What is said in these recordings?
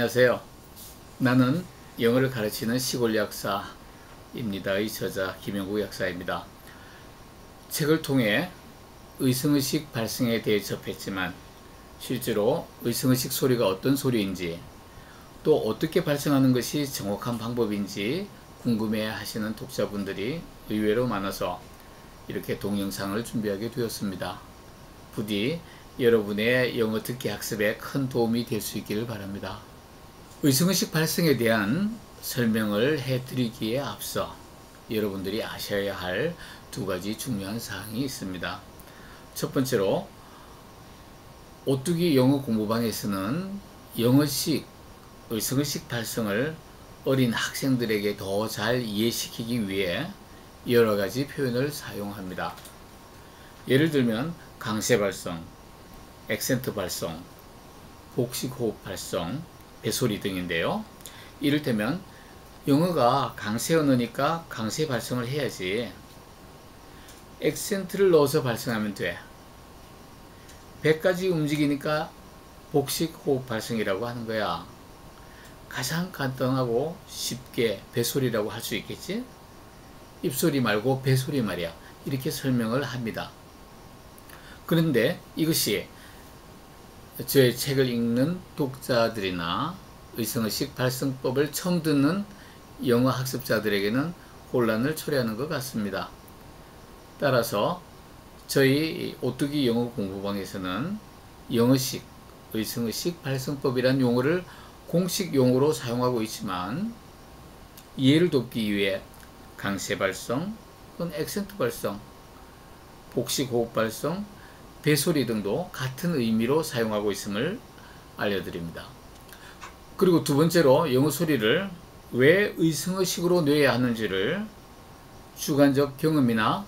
안녕하세요. 나는 영어를 가르치는 시골 약사입니다의 저자 김영국 약사입니다. 책을 통해 의성의식 발생에 대해 접했지만 실제로 의성의식 소리가 어떤 소리인지 또 어떻게 발생하는 것이 정확한 방법인지 궁금해 하시는 독자분들이 의외로 많아서 이렇게 동영상을 준비하게 되었습니다. 부디 여러분의 영어 듣기 학습에 큰 도움이 될 수 있기를 바랍니다. 의성의식 발생에 대한 설명을 해드리기에 앞서 여러분들이 아셔야 할 두 가지 중요한 사항이 있습니다. 첫 번째로 오뚜기 영어 공부방에서는 영어식, 의성의식 발성을 어린 학생들에게 더 잘 이해시키기 위해 여러 가지 표현을 사용합니다. 예를 들면 강세 발성, 액센트 발성, 복식 호흡 발성, 배소리 등인데요. 이를테면 영어가 강세 언어니까 강세 발성을 해야지. 액센트를 넣어서 발성하면 돼. 배까지 움직이니까 복식 호흡 발성이라고 하는 거야. 가장 간단하고 쉽게 배소리라고 할 수 있겠지? 입소리 말고 배소리 말이야. 이렇게 설명을 합니다. 그런데 이것이 저의 책을 읽는 독자들이나 의성의식 발성법을 처음 듣는 영어 학습자들에게는 혼란을 초래하는 것 같습니다. 따라서 저희 오뚜기 영어 공부방에서는 영어식, 의성의식 발성법이란 용어를 공식 용어로 사용하고 있지만 이해를 돕기 위해 강세 발성, 또는 액센트 발성, 복식 호흡 발성, 배소리 등도 같은 의미로 사용하고 있음을 알려드립니다. 그리고 두 번째로 영어 소리를 왜 의성의식으로 내야 하는지를 주관적 경험이나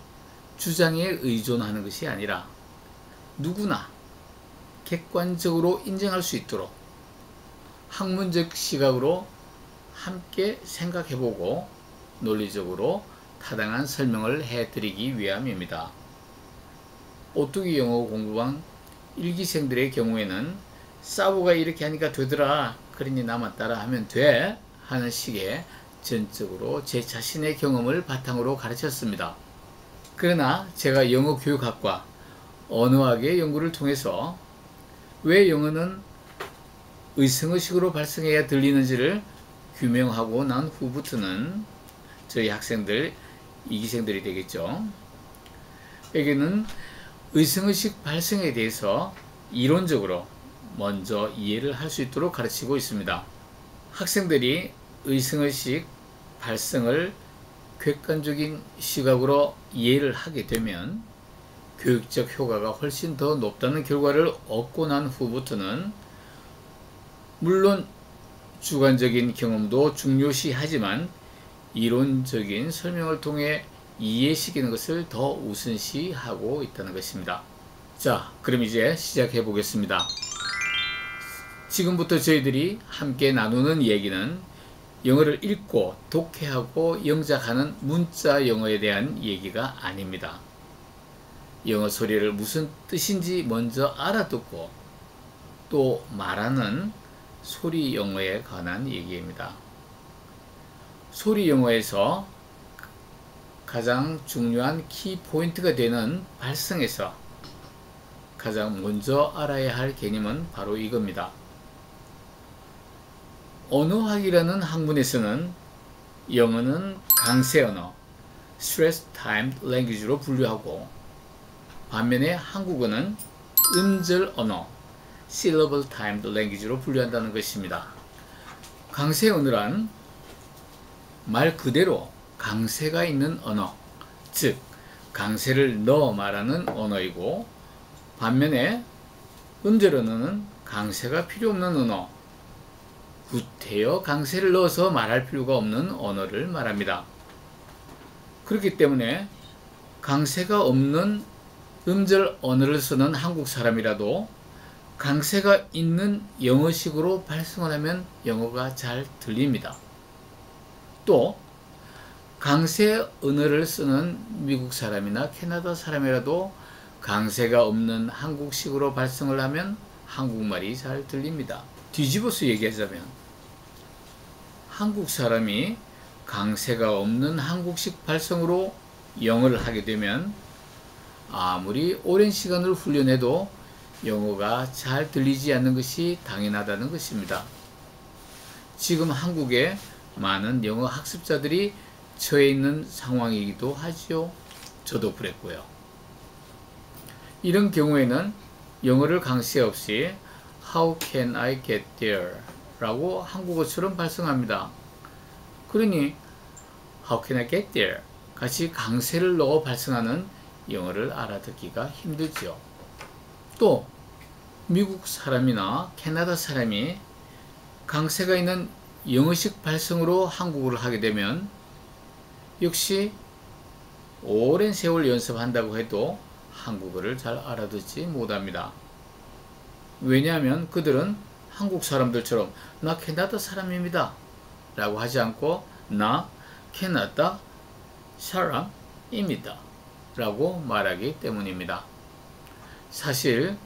주장에 의존하는 것이 아니라 누구나 객관적으로 인정할 수 있도록 학문적 시각으로 함께 생각해보고 논리적으로 타당한 설명을 해드리기 위함입니다. 오뚜기 영어 공부방 1기생들의 경우에는 사부가 이렇게 하니까 되더라, 그러니 나만 따라 하면 돼 하는 식의 전적으로 제 자신의 경험을 바탕으로 가르쳤습니다. 그러나 제가 영어 교육학과 언어학의 연구를 통해서 왜 영어는 의성의식으로 발성해야 들리는지를 규명하고 난 후부터는 저희 학생들, 2기생들이 되겠죠. 에게는 의성의식 발성에 대해서 이론적으로 먼저 이해를 할 수 있도록 가르치고 있습니다. 학생들이 의성의식 발성을 객관적인 시각으로 이해를 하게 되면 교육적 효과가 훨씬 더 높다는 결과를 얻고 난 후부터는 물론 주관적인 경험도 중요시하지만 이론적인 설명을 통해 이해시키는 것을 더 우선시하고 있다는 것입니다. 자, 그럼 이제 시작해 보겠습니다. 지금부터 저희들이 함께 나누는 얘기는 영어를 읽고 독해하고 영작하는 문자 영어에 대한 얘기가 아닙니다. 영어 소리를 무슨 뜻인지 먼저 알아듣고 또 말하는 소리 영어에 관한 얘기입니다. 소리 영어에서 가장 중요한 키포인트가 되는 발성에서 가장 먼저 알아야 할 개념은 바로 이겁니다. 언어학이라는 학문에서는 영어는 강세 언어, Stress Timed Language로 분류하고 반면에 한국어는 음절 언어, Syllable Timed Language로 분류한다는 것입니다. 강세 언어란 말 그대로 강세가 있는 언어, 즉 강세를 넣어 말하는 언어이고 반면에 음절 언어는 강세가 필요 없는 언어, 구태여 강세를 넣어서 말할 필요가 없는 언어를 말합니다. 그렇기 때문에 강세가 없는 음절 언어를 쓰는 한국 사람이라도 강세가 있는 영어식으로 발성을 하면 영어가 잘 들립니다. 또 강세 언어를 쓰는 미국 사람이나 캐나다 사람이라도 강세가 없는 한국식으로 발성을 하면 한국말이 잘 들립니다. 뒤집어서 얘기하자면 한국 사람이 강세가 없는 한국식 발성으로 영어를 하게 되면 아무리 오랜 시간을 훈련해도 영어가 잘 들리지 않는 것이 당연하다는 것입니다. 지금 한국에 많은 영어 학습자들이 처해 있는 상황이기도 하지요. 저도 그랬고요. 이런 경우에는 영어를 강세 없이 How can I get there? 라고 한국어처럼 발성합니다. 그러니 How can I get there? 같이 강세를 넣어 발성하는 영어를 알아듣기가 힘들죠. 또 미국 사람이나 캐나다 사람이 강세가 있는 영어식 발성으로 한국어를 하게 되면 역시 오랜 세월 연습한다고 해도 한국어를 잘 알아듣지 못합니다. 왜냐하면 그들은 한국 사람들처럼 나 캐나다 사람입니다 라고 하지 않고 나 캐나다 사람입니다 라고 말하기 때문입니다. 사실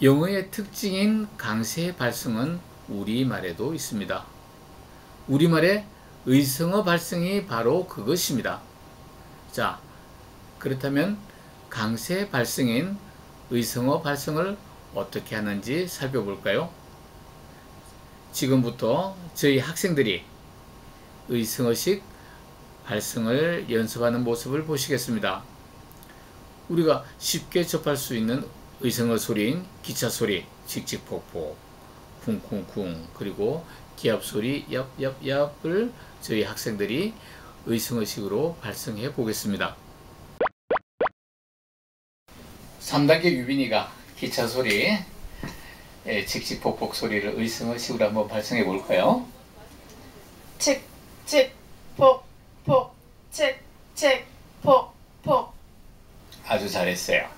영어의 특징인 강세 발성은 우리말에도 있습니다. 우리말의 의성어 발성이 바로 그것입니다. 자, 그렇다면 강세 발성인 의성어 발성을 어떻게 하는지 살펴볼까요? 지금부터 저희 학생들이 의성어식 발성을 연습하는 모습을 보시겠습니다. 우리가 쉽게 접할 수 있는 의성어 소리인 기차 소리, 칙칙폭폭, 쿵쿵쿵, 그리고 기합 소리, 얍얍얍을 저희 학생들이 의성어식으로 발성해 보겠습니다. 3단계 유빈이가 기차 소리, 칙칙폭폭 소리를 의성어식으로 한번 발성해 볼까요? 칙칙폭폭 칙칙폭폭. 아주 잘했어요.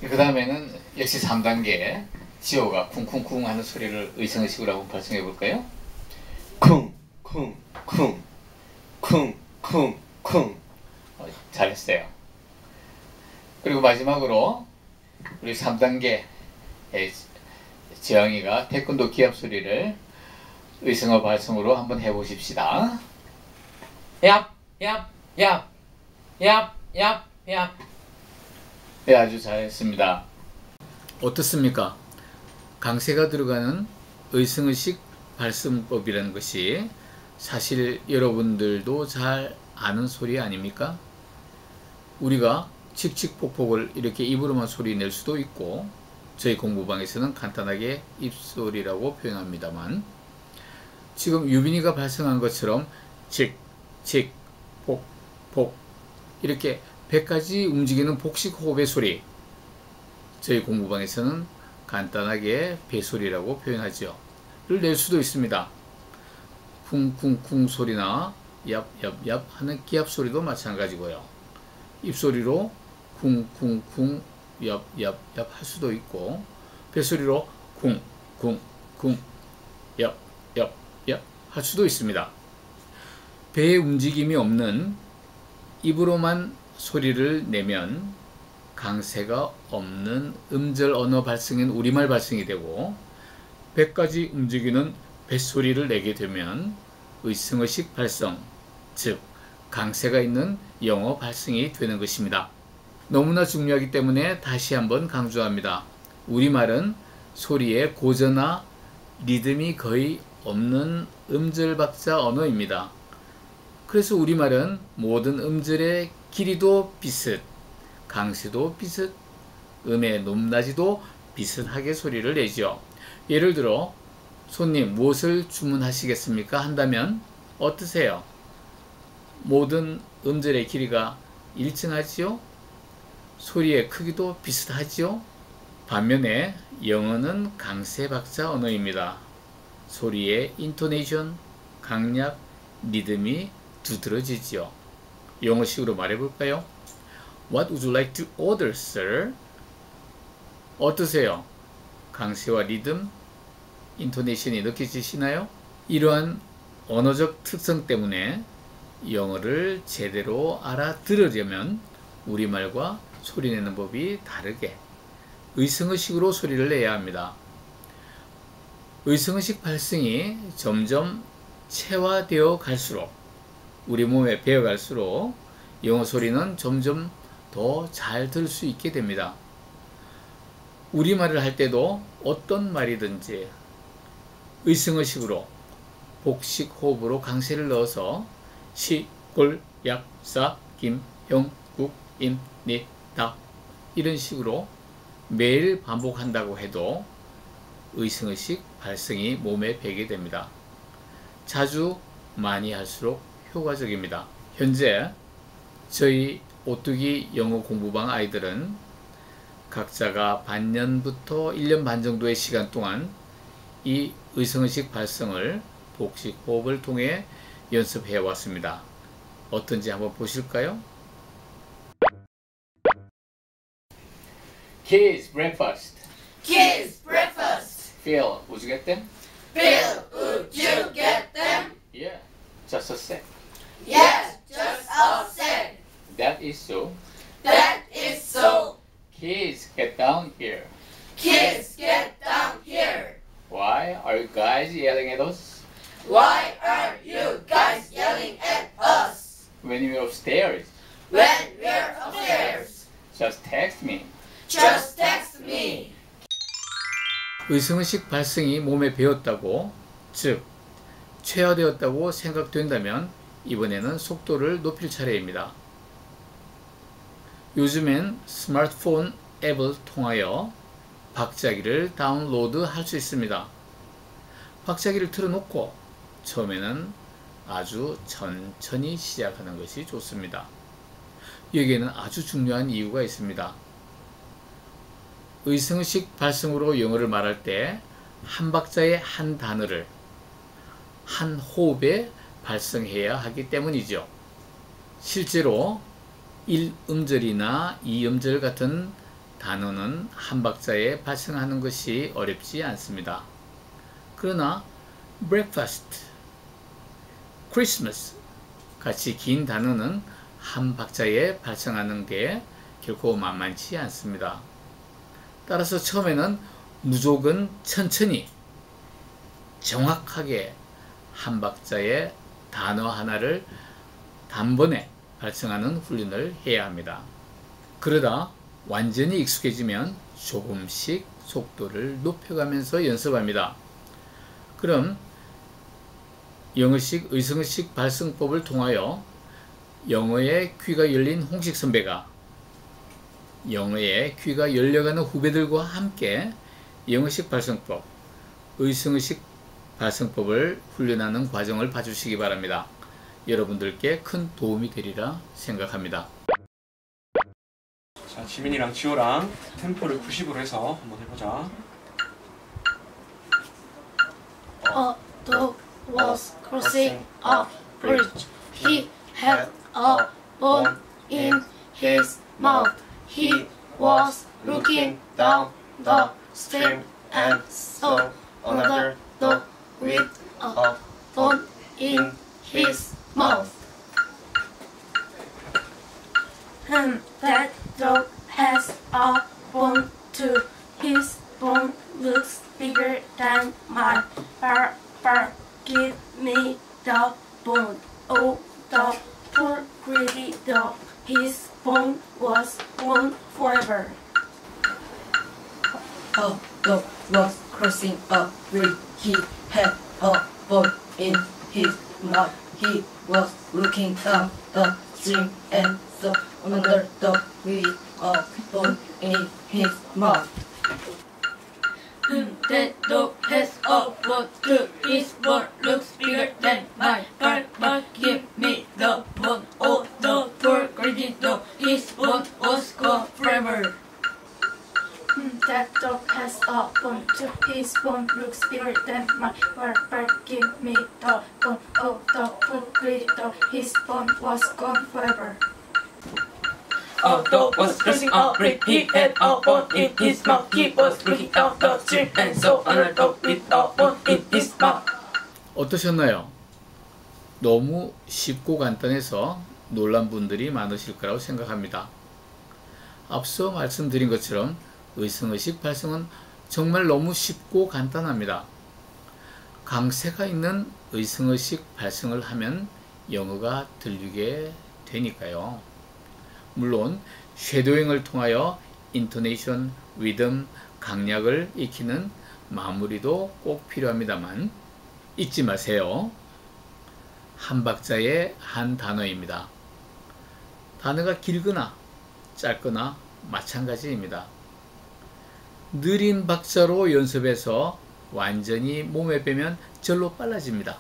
그 다음에는 역시 3단계 지호가 쿵쿵쿵 하는 소리를 의성어식으로 한번 발성해 볼까요? 쿵쿵쿵 쿵쿵쿵. 잘했어요. 그리고 마지막으로 우리 3단계 지영이가 태권도 기합 소리를 의성어 발성으로 한번 해보십시다. 얍 얍 얍 얍 얍 얍. 네, 아주 잘했습니다. 어떻습니까? 강세가 들어가는 의성어식 발성법이라는 것이 사실 여러분들도 잘 아는 소리 아닙니까? 우리가 칙칙폭폭을 이렇게 입으로만 소리 낼 수도 있고 저희 공부방에서는 간단하게 입소리라고 표현합니다만 지금 유빈이가 발성한 것처럼 칙, 칙, 폭, 폭 이렇게 100가지 움직이는 복식 호흡의 소리 저희 공부방에서는 간단하게 배소리라고 표현하죠. 를 낼 수도 있습니다. 쿵쿵쿵 소리나 얍얍얍 하는 기합 소리도 마찬가지고요. 입소리로 쿵쿵쿵 얍얍얍 할 수도 있고 배소리로 쿵쿵쿵 얍얍얍 할 수도 있습니다. 배의 움직임이 없는 입으로만 소리를 내면 강세가 없는 음절 언어 발성인 우리말 발성이 되고 100가지 움직이는 뱃소리를 내게 되면 의성어식 발성, 즉 강세가 있는 영어 발성이 되는 것입니다. 너무나 중요하기 때문에 다시 한번 강조합니다. 우리말은 소리의 고저나 리듬이 거의 없는 음절 박자 언어입니다. 그래서 우리말은 모든 음절의 길이도 비슷, 강세도 비슷, 음의 높낮이도 비슷하게 소리를 내죠. 예를 들어 손님 무엇을 주문하시겠습니까? 한다면 어떠세요? 모든 음절의 길이가 일정하지요? 소리의 크기도 비슷하지요? 반면에 영어는 강세 박자 언어입니다. 소리의 인토네이션, 강약, 리듬이 두드러지지요. 영어식으로 말해볼까요? What would you like to order, sir? 어떠세요? 강세와 리듬, 인토네이션이 느껴지시나요? 이러한 언어적 특성 때문에 영어를 제대로 알아들으려면 우리말과 소리내는 법이 다르게 의성어식으로 소리를 내야 합니다. 의성어식 발성이 점점 체화되어 갈수록, 우리 몸에 배어갈수록 영어 소리는 점점 더 잘 들을 수 있게 됩니다. 우리말을 할 때도 어떤 말이든지 의성어식으로 복식 호흡으로 강세를 넣어서 시골약사 김형국입니다 이런 식으로 매일 반복한다고 해도 의성어식 발성이 몸에 배게 됩니다. 자주 많이 할수록 효과적입니다. 현재 저희 오뚜기 영어 공부방 아이들은 각자가 반년부터 1년 반 정도의 시간 동안 이 의성어식 발성을 복식 호흡을 통해 연습해 왔습니다. 어떤지 한번 보실까요? Kids breakfast. Kids breakfast. Phil, would you get them? Bill, would you get them? Yeah, just a sec. Yes, just a sec. That is so. That is so. Kids, get down here. Kids, get down here. Why are you guys yelling at us? Why are you guys yelling at us? When we're upstairs, When we're upstairs, just text me. just text me. 의성어식 발성이 몸에 배었다고, 즉 체화되었다고 생각된다면 이번에는 속도를 높일 차례입니다. 요즘엔 스마트폰 앱을 통하여 박자기를 다운로드 할 수 있습니다. 박자기를 틀어놓고 처음에는 아주 천천히 시작하는 것이 좋습니다. 여기에는 아주 중요한 이유가 있습니다. 의성어식 발성으로 영어를 말할 때 한 박자의 한 단어를 한 호흡에 발성해야 하기 때문이죠. 실제로 1음절이나 2음절 같은 단어는 한 박자에 발성하는 것이 어렵지 않습니다. 그러나 breakfast, Christmas 같이 긴 단어는 한 박자에 발성하는 게 결코 만만치 않습니다. 따라서 처음에는 무조건 천천히 정확하게 한 박자의 단어 하나를 단번에 발성하는 훈련을 해야 합니다. 그러다 완전히 익숙해지면 조금씩 속도를 높여가면서 연습합니다. 그럼 영어식, 의성어식 발성법을 통하여 영어에 귀가 열린 홍식 선배가 영어에 귀가 열려가는 후배들과 함께 영어식 발성법, 의성어식 발성법을 훈련하는 과정을 봐주시기 바랍니다. 여러분들께 큰 도움이 되리라 생각합니다. 자, 지민이랑 지호랑 템포를 90으로 해서 한번 해보자. A dog was crossing a bridge. He had a bone in his mouth. He was looking down the stream and saw another dog with a bone in his mouth. That dog has a bone too. His bone looks bigger than mine. Bark, give me the bone. Oh, the poor greedy dog. His bone was gone forever. A dog was crossing a bridge. He had a bone in his mouth. He was looking down the stream and saw another dog with a bone in his mouth. That dog has a bone too. His bone looks bigger than mine. Bark, give me the bone. Oh, the poor greedy dog. His bone was gone forever. That dog has a bone too. His bone looks bigger than mine. Bark, give me the bone. Oh, the poor greedy dog. His bone was gone forever. A dog was crossing a bridge. He had a bone in his mouth. He was looking down the stream and saw another dog with a bone in his mouth. 어떠셨나요? 너무 쉽고 간단해서 놀란 분들이 많으실 거라고 생각합니다. 앞서 말씀드린 것처럼 의성어식 발성은 정말 너무 쉽고 간단합니다. 강세가 있는 의성어식 발성을 하면 영어가 들리게 되니까요. 물론 쉐도잉을 통하여 인토네이션, 리듬, 강약을 익히는 마무리도 꼭 필요합니다만 잊지 마세요. 한 박자의 한 단어입니다. 단어가 길거나 짧거나 마찬가지입니다. 느린 박자로 연습해서 완전히 몸에 빼면 절로 빨라집니다.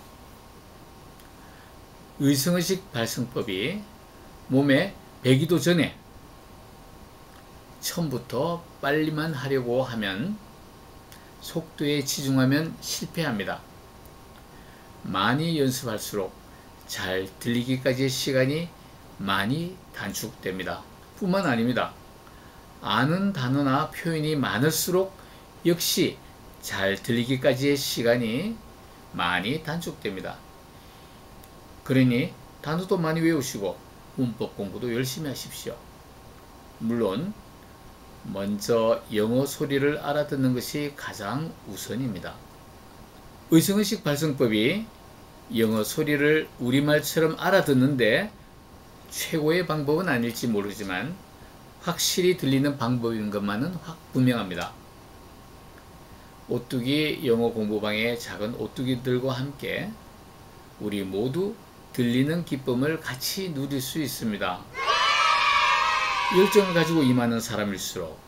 의성어식 발성법이 몸에 배기도 전에 처음부터 빨리만 하려고 하면 속도에 치중하면 실패합니다. 많이 연습할수록 잘 들리기까지의 시간이 많이 단축됩니다. 뿐만 아닙니다. 아는 단어나 표현이 많을수록 역시 잘 들리기까지의 시간이 많이 단축됩니다. 그러니 단어도 많이 외우시고 문법 공부도 열심히 하십시오. 물론 먼저 영어 소리를 알아듣는 것이 가장 우선입니다. 의성어식 발성법이 영어 소리를 우리말처럼 알아듣는데 최고의 방법은 아닐지 모르지만 확실히 들리는 방법인 것만은 분명합니다. 오뚜기 영어 공부방의 작은 오뚜기들과 함께 우리 모두 들리는 기쁨을 같이 누릴 수 있습니다. 열정을 가지고 임하는 사람일수록,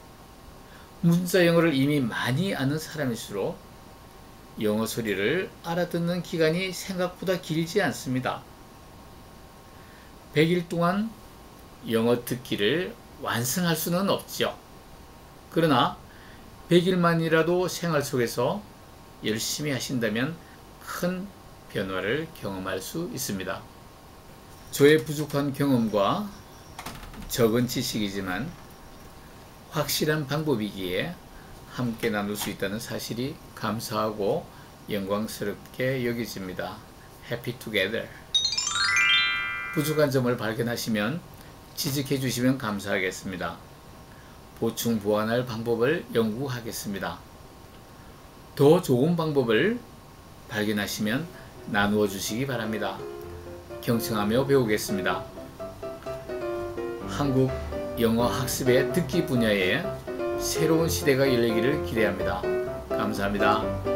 문자 영어를 이미 많이 아는 사람일수록 영어 소리를 알아듣는 기간이 생각보다 길지 않습니다. 100일 동안 영어 듣기를 완성할 수는 없죠. 그러나 100일만이라도 생활 속에서 열심히 하신다면 큰 변화를 경험할 수 있습니다. 저의 부족한 경험과 적은 지식이지만 확실한 방법이기에 함께 나눌 수 있다는 사실이 감사하고 영광스럽게 여겨집니다. Happy together. 부족한 점을 발견하시면 지적해 주시면 감사하겠습니다. 보충 보완할 방법을 연구하겠습니다. 더 좋은 방법을 발견하시면 나누어 주시기 바랍니다. 경청하며 배우겠습니다. 한국 영어 학습의 듣기 분야에 새로운 시대가 열리기를 기대합니다. 감사합니다.